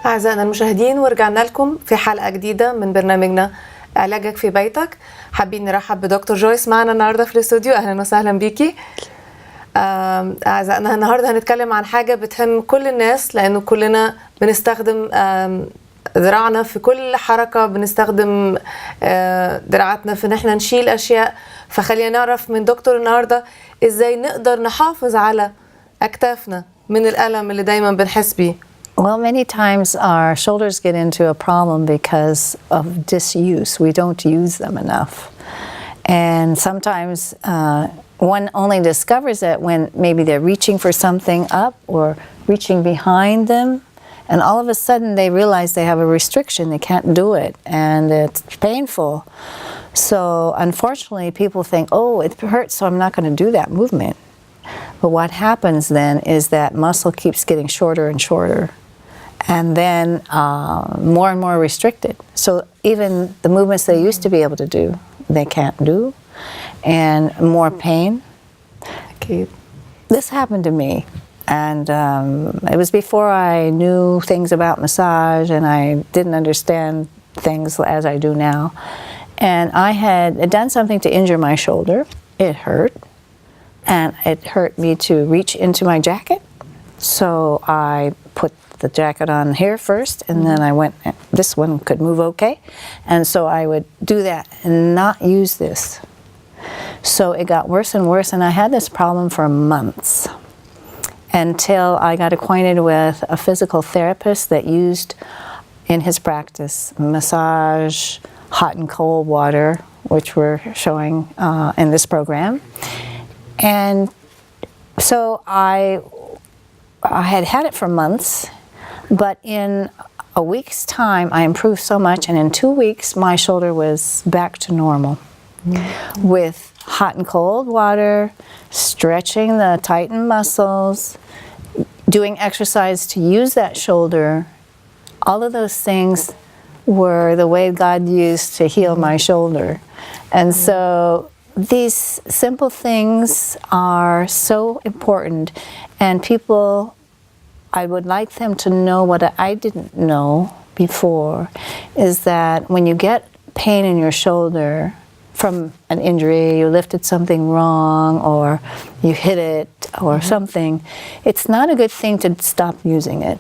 أعزائنا المشاهدين، ورجعنا لكم في حلقة جديدة من برنامجنا علاجك في بيتك. حابين نرحب بدكتور جويس معنا النهاردة في الاستوديو. أهلا وسهلا بيكي. أعزائنا النهاردة هنتكلم عن حاجة بتهم كل الناس، لأنه كلنا بنستخدم ذراعنا في كل حركة، بنستخدم دراعاتنا في نحن نشيل أشياء. فخلينا نعرف من دكتور النهاردة إزاي نقدر نحافظ على أكتافنا من الألم اللي دايما بنحس بيه. Well, many times our shoulders get into a problem because of disuse. We don't use them enough. And sometimes one only discovers it when maybe they're reaching for something up or reaching behind them. And all of a sudden they realize they have a restriction. They can't do it. And it's painful. So unfortunately, people think, oh, it hurts, so I'm not going to do that movement. But what happens then is that muscle keeps getting shorter and shorter. And then more and more restricted. So even the movements they used to be able to do, they can't do. And more pain. Okay. This happened to me. And it was before I knew things about massage and I didn't understand things as I do now. And I had done something to injure my shoulder. It hurt. And it hurt me to reach into my jacket. So I put the jacket on here first, and then I went, this one could move okay. And so I would do that and not use this. So it got worse and worse, and I had this problem for months until I got acquainted with a physical therapist that used in his practice massage, hot and cold water, which we're showing in this program. And so I had had it for months, but in a week's time I improved so much, and in 2 weeks my shoulder was back to normal. Mm-hmm. With hot and cold water, stretching the tightened muscles, doing exercise to use that shoulder, all of those things were the way God used to heal my shoulder. And so these simple things are so important, and people, I would like them to know what I didn't know before, is that when you get pain in your shoulder from an injury, you lifted something wrong or you hit it or something, it's not a good thing to stop using it.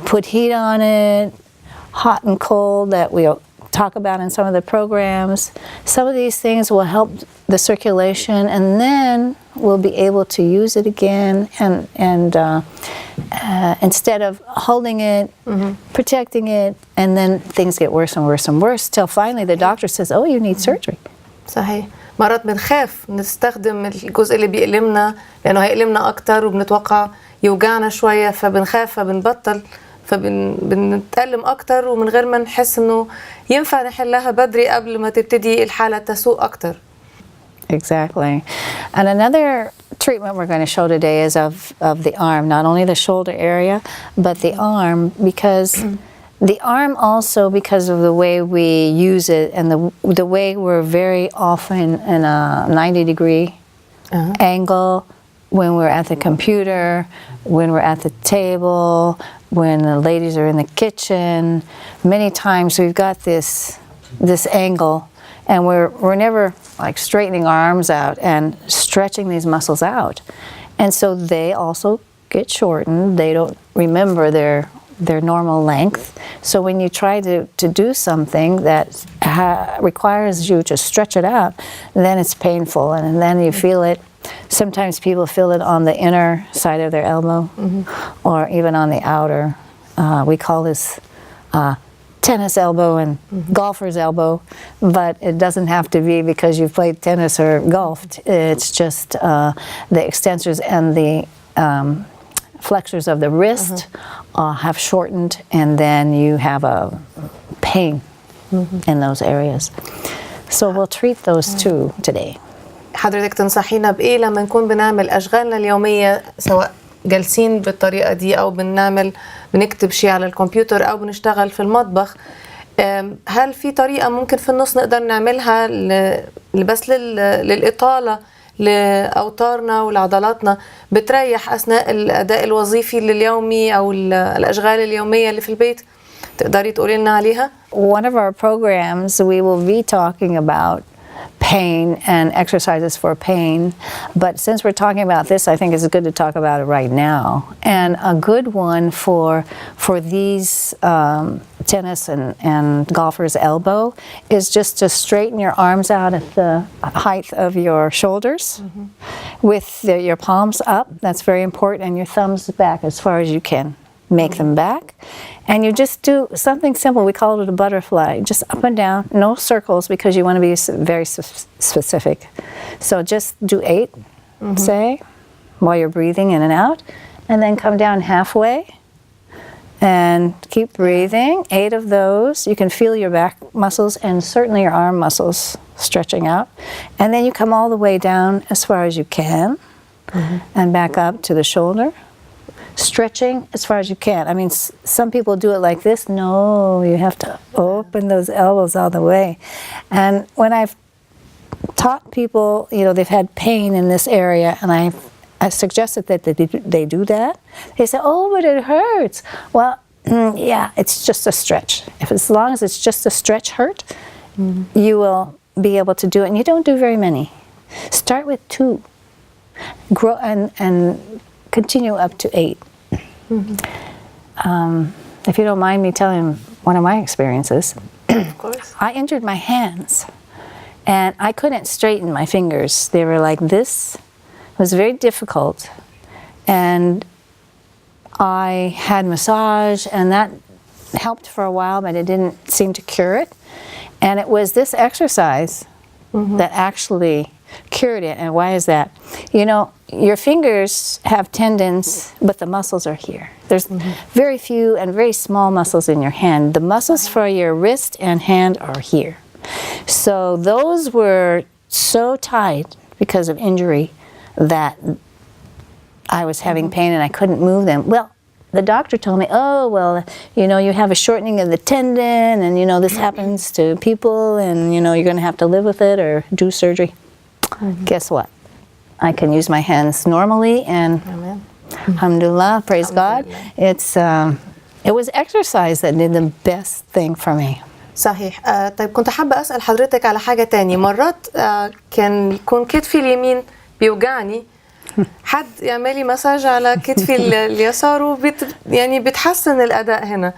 Put heat on it, hot and cold that we'll talk about in some of the programs. Some of these things will help the circulation, and then we'll be able to use it again, and instead of holding it, protecting it, and then things get worse and worse and worse till finally the doctor says, oh, you need surgery. صحيح. مرات بنخاف نستخدم الجزء اللي بيألمنا لأنه هيألمنا أكتر، وبنتوقع يوجعنا شوية، فبنخاف فبنبطل، فبنتألم أكتر، ومن غير ما نحس إنه ينفع نحلها بدري قبل ما تبتدي الحالة تسوء أكتر. Exactly. And another treatment we're going to show today is of the arm, not only the shoulder area, but the arm, because the arm also, because of the way we use it and the way we're very often in a 90-degree angle when we're at the computer, when we're at the table, when the ladies are in the kitchen. Many times we've got this angle, and we're never like straightening our arms out and stretching these muscles out. And so they also get shortened. They don't remember their normal length. So when you try to do something that requires you to stretch it out, then it's painful, and then you feel it. Sometimes people feel it on the inner side of their elbow, or even on the outer. We call this tennis elbow and golfer's elbow, but it doesn't have to be because you've played tennis or golfed. It's just the extensors and the flexors of the wrist have shortened, and then you have a pain in those areas. So we'll treat those two today. حضرتك تنصحينا بإيه لما نكون بنعمل أشغالنا اليومية، سواء جالسين بالطريقة دي أو بنكتب شيء على الكمبيوتر أو بنشتغل في المطبخ؟ هل في طريقة ممكن في النص نقدر نعملها بس للإطالة لأوتارنا ولعضلاتنا بتريح أثناء الأداء الوظيفي اليومي أو الأشغال اليومية اللي في البيت؟ تقدري تقولي لنا عليها؟ One of our programs, we will be talking about pain and exercises for pain. But since we're talking about this, I think it's good to talk about it right now. And a good one for these tennis and golfers' elbow is just to straighten your arms out at the height of your shoulders with your palms up. That's very important. And your thumbs back as far as you can. Make them back, and you just do something simple. We call it a butterfly, just up and down, no circles, because you want to be very specific. So just do 8, say, while you're breathing in and out, and then come down halfway and keep breathing. 8 of those. You can feel your back muscles and certainly your arm muscles stretching out. And then you come all the way down as far as you can and back up to the shoulder. Stretching as far as you can. I mean, some people do it like this. No, you have to open those elbows all the way. And when I've taught people, you know, they've had pain in this area, and I suggested that they do that, they say, oh, but it hurts. Well, yeah, it's just a stretch. As long as it's just a stretch hurt, you will be able to do it. And you don't do very many. Start with 2. Grow and continue up to 8. If you don't mind me telling one of my experiences, Of course. I injured my hands and I couldn't straighten my fingers. They were like this. It was very difficult. And I had massage, and that helped for a while, but it didn't seem to cure it. And it was this exercise that actually cured it. And why is that? You know, your fingers have tendons, but the muscles are here. There's very few and very small muscles in your hand. The muscles for your wrist and hand are here. So those were so tight because of injury that I was having pain and I couldn't move them. Well, the doctor told me, oh, well, you know, you have a shortening of the tendon, and, you know, this happens to people, and, you know, you're going to have to live with it or do surgery. Guess what? I can use my hands normally, and alhamdulillah, praise God. It was exercise that did the best thing for me. صحيح. طيب كنت حابة أسأل حضرتك على حاجة تاني. مرات كان يكون كتفي اليمين بيوجعني، حد يعملي مساج على كتفي اليسار يعني بتحسن الأداء هنا.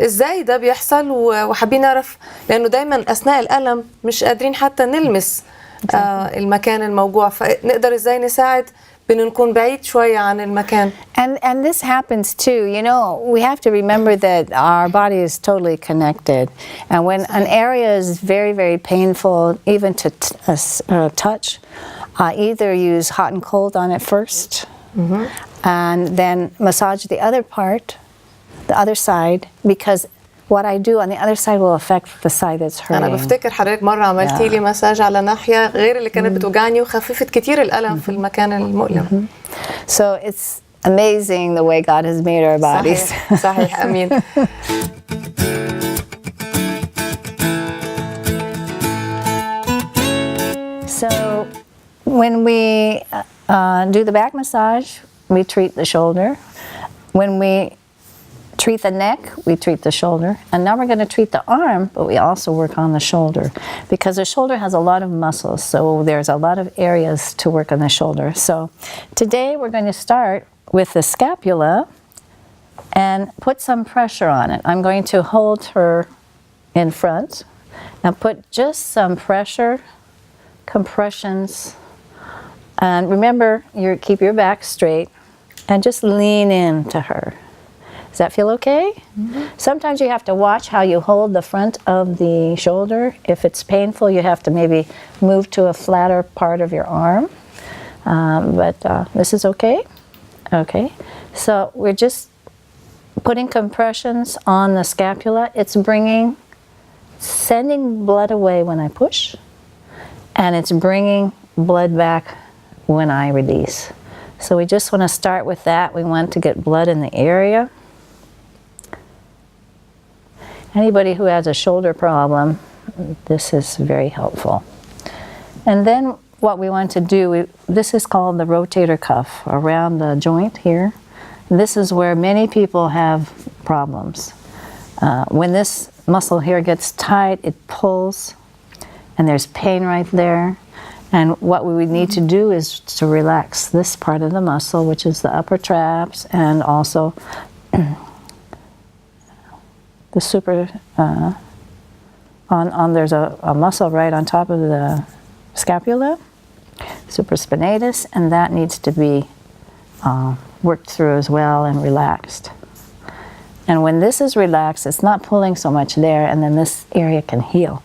ازاي ده بيحصل؟ وحابين نعرف، لأنه دايما أثناء الألم مش قادرين حتى نلمس المكان الموجوع، فنقدر ازاي نساعد بأن نكون بعيد شوية عن المكان. And this happens too. You know, we have to remember that our body is totally connected. And when an area is very, very painful, even to touch, either use hot and cold on it first, and then massage the other part, the other side, because what I do on the other side will affect the side that's hurting. أنا بفتكر حضرتك مرة عملتي لي مساج على ناحية غير اللي كانت بتوجعني، وخففت كتير الألم في المكان المؤلم. So it's amazing the way God has made our bodies. صحيح, صحيح. أمين. So when we do the back massage, we treat the shoulder. When we treat the neck, we treat the shoulder. And now we're going to treat the arm, but we also work on the shoulder, because the shoulder has a lot of muscles, so there's a lot of areas to work on the shoulder. So today we're going to start with the scapula and put some pressure on it. I'm going to hold her in front and put just some pressure, compressions. And remember, keep your back straight and just lean into her. Does that feel okay? Sometimes you have to watch how you hold the front of the shoulder. If it's painful, you have to maybe move to a flatter part of your arm. But this is okay. Okay. So we're just putting compressions on the scapula. It's sending blood away when I push, and it's bringing blood back when I release. So we just want to start with that. We want to get blood in the area. Anybody who has a shoulder problem, this is very helpful. And then what we want to do, this is called the rotator cuff, around the joint here. This is where many people have problems. When this muscle here gets tight, it pulls, and there's pain right there. And what we would need to do is to relax this part of the muscle, which is the upper traps, and also the super, there's a muscle right on top of the scapula, supraspinatus, and that needs to be worked through as well and relaxed. And when this is relaxed, it's not pulling so much there, and then this area can heal.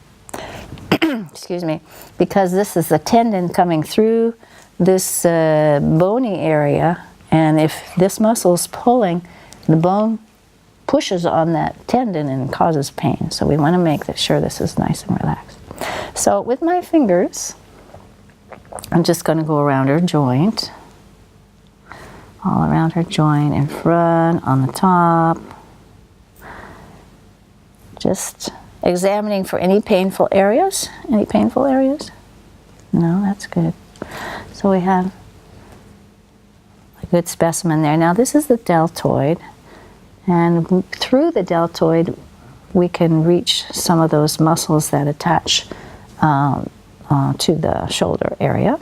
Excuse me, because this is the tendon coming through this bony area, and if this muscle is pulling, the bone pushes on that tendon and causes pain. So we want to make sure this is nice and relaxed. So with my fingers, I'm just going to go around her joint, all around her joint, in front, on the top, just examining for any painful areas. Any painful areas? No, that's good. So we have a good specimen there. Now this is the deltoid, and through the deltoid we can reach some of those muscles that attach to the shoulder area.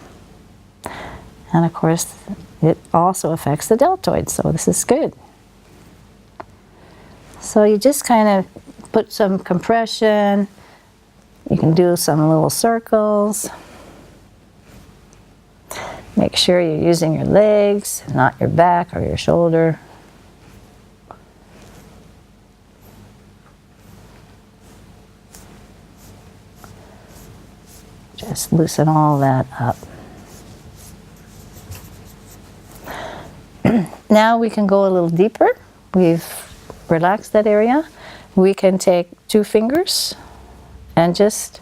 And of course it also affects the deltoid, so this is good. So you just kind of put some compression. You can do some little circles. Make sure you're using your legs, not your back or your shoulder. Just loosen all that up. Now we can go a little deeper. We've relaxed that area. We can take 2 fingers and just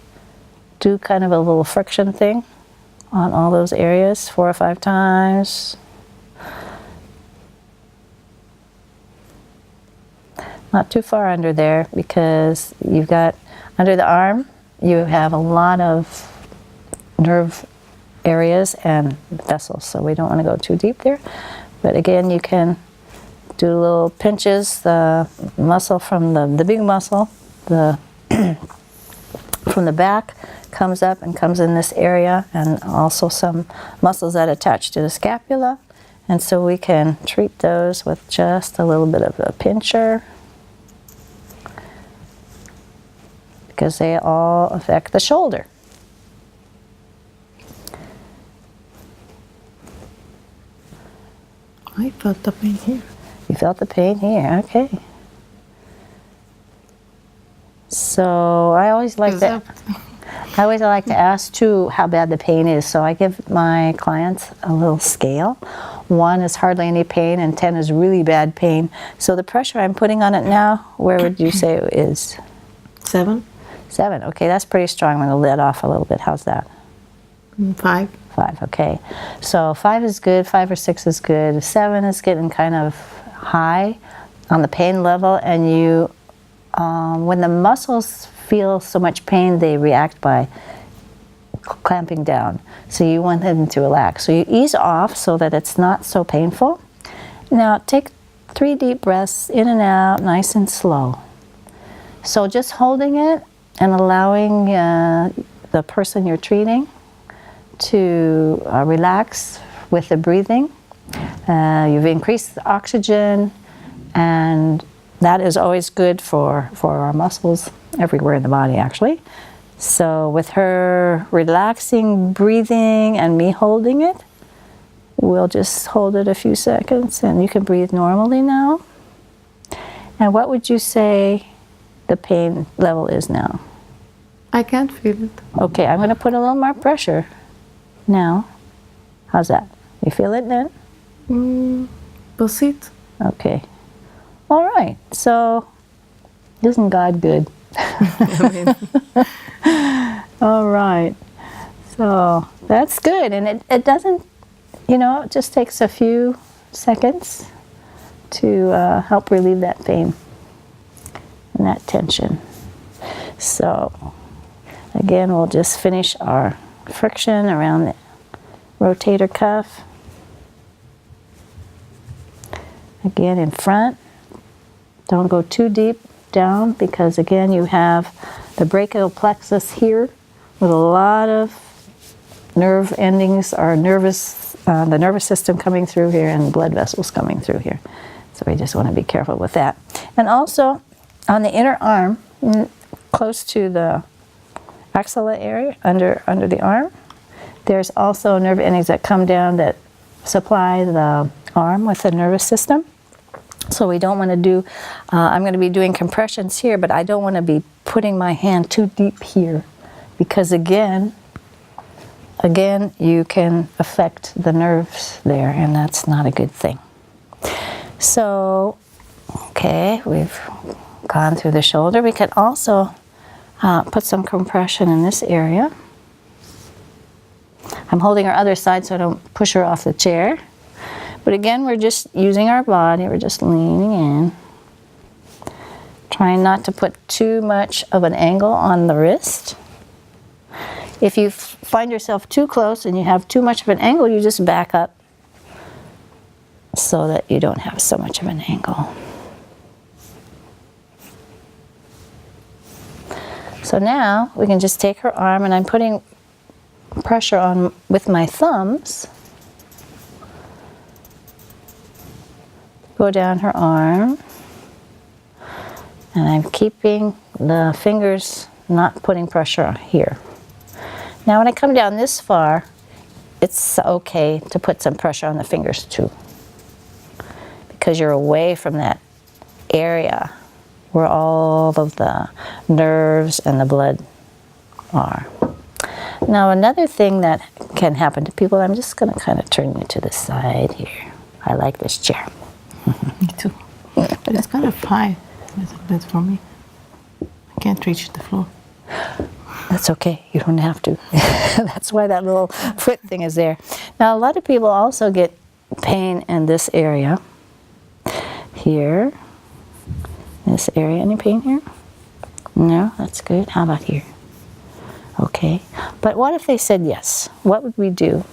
do kind of a little friction thing on all those areas 4 or 5 times. Not too far under there, because you've got under the arm, you have a lot of nerve areas and vessels, so we don't want to go too deep there. But again, you can do little pinches. The muscle from the big muscle, the from the back, comes up and comes in this area, and also some muscles that attach to the scapula. And so we can treat those with just a little bit of a pincher, because they all affect the shoulder. I felt the pain here. You felt the pain here, okay. So I always like to ask too how bad the pain is. So I give my clients a little scale. 1 is hardly any pain, and 10 is really bad pain. So the pressure I'm putting on it now, where would you say it is? 7. 7, okay, that's pretty strong. I'm going to let off a little bit. How's that? 5. 5, okay. So 5 is good, 5 or 6 is good. 7 is getting kind of high on the pain level, and you, when the muscles feel so much pain, they react by clamping down. So you want them to relax. So you ease off so that it's not so painful. Now take 3 deep breaths in and out, nice and slow. So just holding it and allowing the person you're treating to relax with the breathing. You've increased the oxygen, and that is always good for our muscles everywhere in the body, actually. So with her relaxing breathing and me holding it, we'll just hold it a few seconds, and you can breathe normally now. And what would you say the pain level is now? I can't feel it. Okay, I'm going to put a little more pressure now. How's that? You feel it then? بسيط. Okay. All right. So, isn't God good? All right. So, that's good. And it doesn't, it just takes a few seconds to help relieve that pain and that tension. So, again, we'll just finish our friction around rotator cuff. Again, in front. Don't go too deep down because, again, you have the brachial plexus here with a lot of nerve endings or the nervous system coming through here and blood vessels coming through here. So we just want to be careful with that. And also on the inner arm, close to the axilla area, under the arm, there's also nerve endings that come down that supply the arm with the nervous system. So we don't want to do, I'm going to be doing compressions here, but I don't want to be putting my hand too deep here because again, you can affect the nerves there, and that's not a good thing. So, okay, we've gone through the shoulder. We can also put some compression in this area. I'm holding her other side so I don't push her off the chair. But again, we're just using our body. We're just leaning in. Trying not to put too much of an angle on the wrist. If you find yourself too close and you have too much of an angle, you just back up so that you don't have so much of an angle. So now we can just take her arm, and I'm putting pressure on with my thumbs. Go down her arm, and I'm keeping the fingers, not putting pressure here. Now when I come down this far, it's okay to put some pressure on the fingers too, because you're away from that area where all of the nerves and the blood are. Now another thing that can happen to people, I'm just going to kind of turn you to the side here. I like this chair. Me too. But it's kind of high a little bit for me. I can't reach the floor. That's okay. You don't have to. That's why that little foot thing is there. Now, a lot of people also get pain in this area. Here. This area. Any pain here? No? That's good. How about here? Okay. But what if they said yes? What would we do?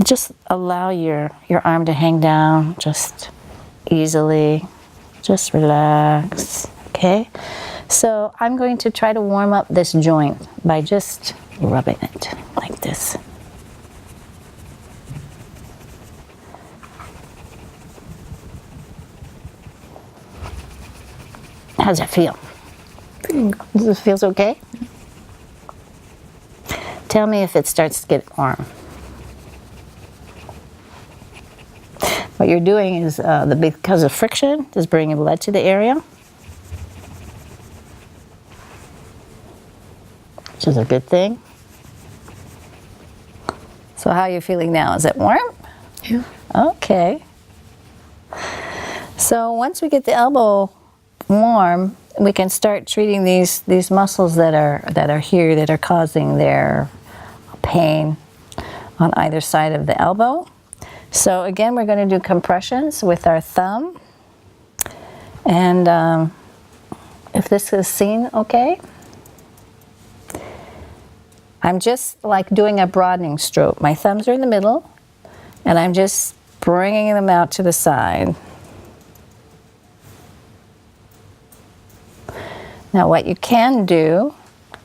Just allow your arm to hang down just easily. Just relax. Okay? So I'm going to try to warm up this joint by just rubbing it like this. How's it feel? Does it feel okay? Tell me if it starts to get warm. What you're doing is, because of friction, is bringing blood to the area. Which is a good thing. So how are you feeling now? Is it warm? Yeah. Okay. So once we get the elbow warm, we can start treating these muscles that are here that are causing their pain on either side of the elbow. So again, we're going to do compressions with our thumb. And if this is seen okay, I'm just like doing a broadening stroke. My thumbs are in the middle, and I'm just bringing them out to the side. Now what you can do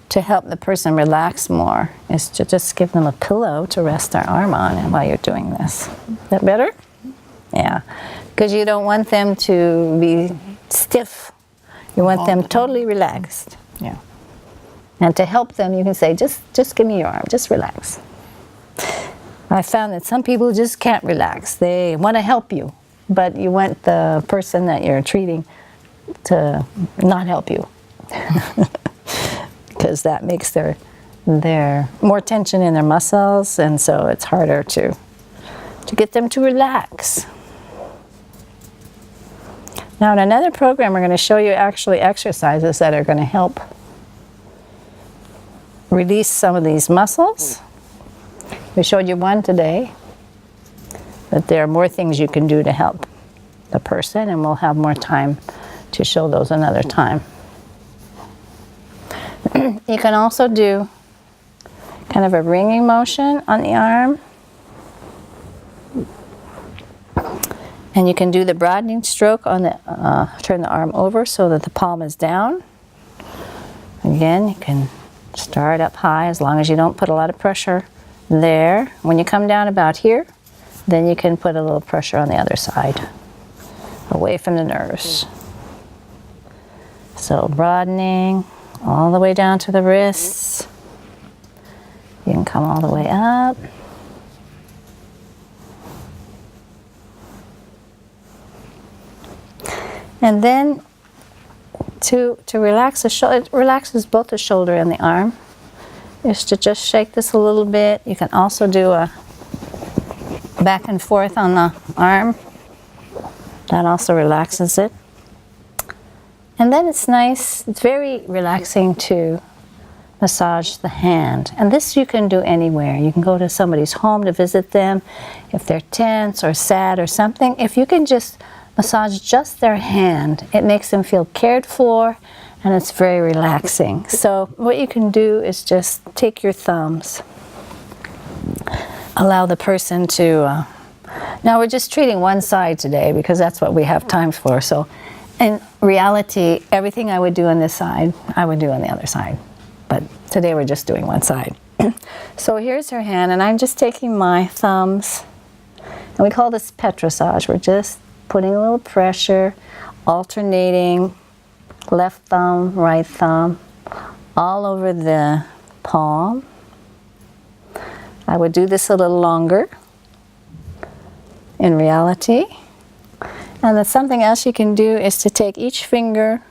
to help the person relax more is to just give them a pillow to rest their arm on while you're doing this. Is that better? Yeah, because you don't want them to be stiff. You want them totally relaxed. Yeah. And to help them, you can say, just give me your arm, just relax. I found that some people just can't relax. They want to help you, but you want the person that you're treating to not help you. Because that makes their more tension in their muscles, and so it's harder to get them to relax. Now in another program, we're going to show you actually exercises that are going to help release some of these muscles. We showed you one today, but there are more things you can do to help the person, and we'll have more time to show those another time. You can also do kind of a ringing motion on the arm. And you can do the broadening stroke on the, turn the arm over so that the palm is down. Again, you can start up high as long as you don't put a lot of pressure there. When you come down about here, then you can put a little pressure on the other side, away from the nerves. So broadening all the way down to the wrists. You can come all the way up. And then to relax the shoulder, it relaxes both the shoulder and the arm, is to just shake this a little bit. You can also do a back and forth on the arm. That also relaxes it. And then it's nice, it's very relaxing to massage the hand. And this you can do anywhere. You can go to somebody's home to visit them if they're tense or sad or something. If you can just massage just their hand, it makes them feel cared for, and it's very relaxing. So what you can do is just take your thumbs, allow the person to, now we're just treating one side today because that's what we have time for. So in reality, everything I would do on this side, I would do on the other side. But today we're just doing one side. So here's her hand, and I'm just taking my thumbs, and we call this petrissage. We're just putting a little pressure, alternating left thumb, right thumb, all over the palm. I would do this a little longer in reality. And then something else you can do is to take each finger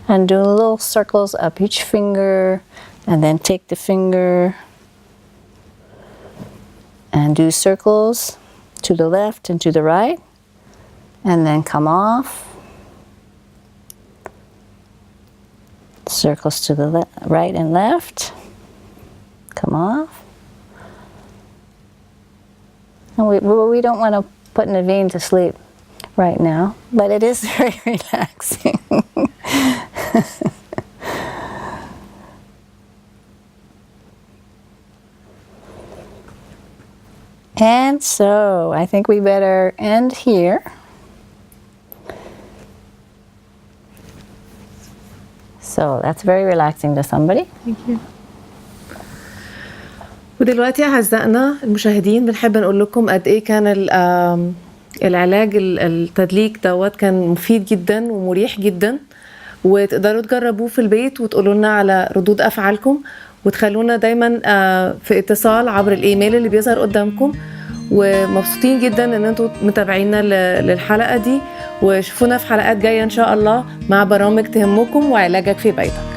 and do little circles up each finger, and then take the finger and do circles to the left and to the right, and then come off. Circles to the right and left, come off. And we don't want to put Naveen to sleep right now, but it is very relaxing. And so I think we better end here. So that's very relaxing to somebody. Thank you. ودلوقتي أعزائنا المشاهدين بنحب نقول لكم قد إيه كان العلاج التدليك دوت كان مفيد جدا ومريح جدا، وتقدروا تجربوه في البيت وتقولوا لنا على ردود أفعالكم، وتخلونا دايما في اتصال عبر الإيميل اللي بيظهر قدامكم. ومبسوطين جدا ان انتوا متابعينا للحلقة دي، وشوفونا في حلقات جاية ان شاء الله مع برامج تهمكم وعلاجك في بيتك.